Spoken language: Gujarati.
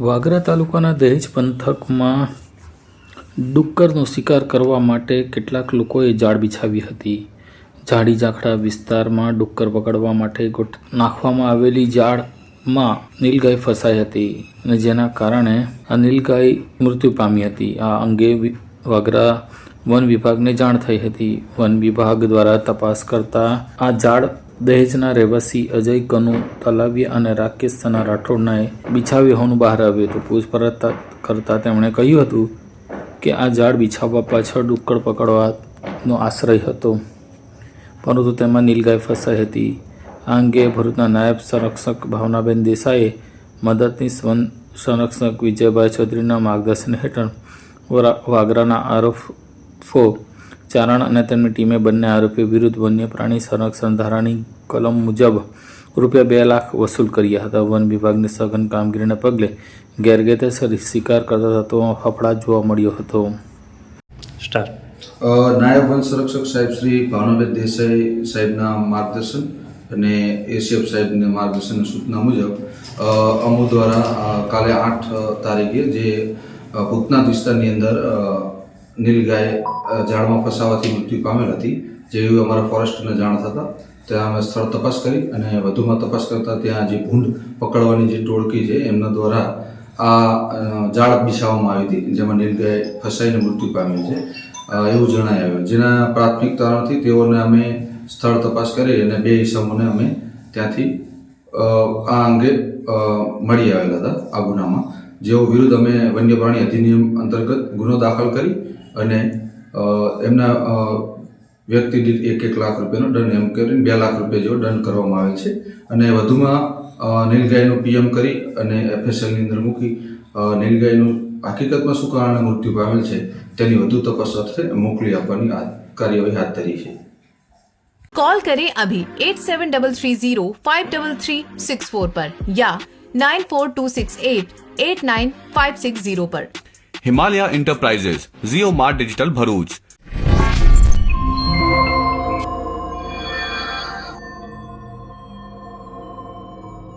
વાગરા તાલુકાના દહેજ પંથકમાં ડુક્કરનો શિકાર કરવા માટે કેટલાક લોકોએ જાળ બિછાવી હતી. ઝાડી ઝાખડા વિસ્તારમાં ડુક્કર પકડવા માટે નાખવામાં આવેલી જાળમાં નીલગાય ફસાઈ હતી અને જેના કારણે આ નીલગાય મૃત્યુ પામી હતી. આ અંગે વાગરા વન વિભાગને જાણ થઈ હતી. વન વિભાગ દ્વારા તપાસ કરતા આ જાળ દહેજના રહેવાસી અજય કનુ તલાવિયા અને રાકેશ સના રાઠોડનાએ બિછાવી હોવાનું બહાર આવ્યું હતું. પૂછપરછ કરતા તેમણે કહ્યું હતું કે આ જાળ બિછાવવા પાછળ ડુક્કર પકડવાનો આશ્રય હતો, પરંતુ તેમાં નીલગાય ફસાઈ હતી. આ અંગે ભરૂચના નાયબ સંરક્ષક ભાવનાબેન દેસાઈએ મદદનીશ વન સંરક્ષક વિજયભાઈ ચૌધરીના માર્ગદર્શન હેઠળ વાગરાના આરએફઓ ચારણ અને તેમની ટીમે બંને આરોપીઓ વિરુદ્ધ વન્ય પ્રાણી સંરક્ષણ ધારાની કલમ મુજબ ₹2 લાખ વસૂલ કર્યા હતા. વન વિભાગની સઘન કામગીરીને પગલે ગેરકાયદેસર શિકાર કરતા તત્વોમાં ફફડાટ જોવા મળ્યો હતો. નાયબ વન સંરક્ષક સાહેબ શ્રી ભાવનાબેન દેસાઈ સાહેબના માર્ગદર્શન અને એસીએફ સાહેબના માર્ગદર્શન સૂચના મુજબ અમુ દ્વારા કાલે 8 તારીખે જે ભૂતનાથ વિસ્તારની અંદર નીલગાય ઝાડમાં ફસાવાથી મૃત્યુ પામેલ હતી, જેવી અમારા ફોરેસ્ટને જાણ થતાં ત્યાં અમે સ્થળ તપાસ કરી અને વધુમાં તપાસ કરતાં ત્યાં જે ભૂંડ પકડવાની જે ટોળકી છે એમના દ્વારા આ જાળ બિછાવવામાં આવી હતી, જેમાં નીલગાય ફસાઈને મૃત્યુ પામી છે એવું જણાય આવ્યું. જેના પ્રાથમિક તારણથી તેઓને અમે સ્થળ તપાસ કરી અને 2 ઇસમોને અમે ત્યાંથી આ અંગે મળી આવેલા હતા. આ ગુનામાં જેઓ વિરુદ્ધ અમે વન્ય પ્રાણી અધિનિયમ અંતર્ગત ગુનો દાખલ કરી અને એમના વ્યક્તિ દીઠ 1 લાખ રૂપિયાનો દંડ એમ કરીને ₹2 લાખ જેવો દંડ કરવામાં આવે છે. અને વધુમાં નીલગાયનું પીએમ કરી અને એફએસએલની અંદર મૂકી નીલગાયનું હકીકતમાં શું કારણે મૃત્યુ પામેલ છે તેની વધુ તપાસ અર્થે મોકલી આપવાની કાર્યવાહી હાથ ધરી છે. कॉल करें अभी 8733053364 पर या 9426889560 पर. हिमालय इंटरप्राइजेज, जियो मार्ट डिजिटल भरूच,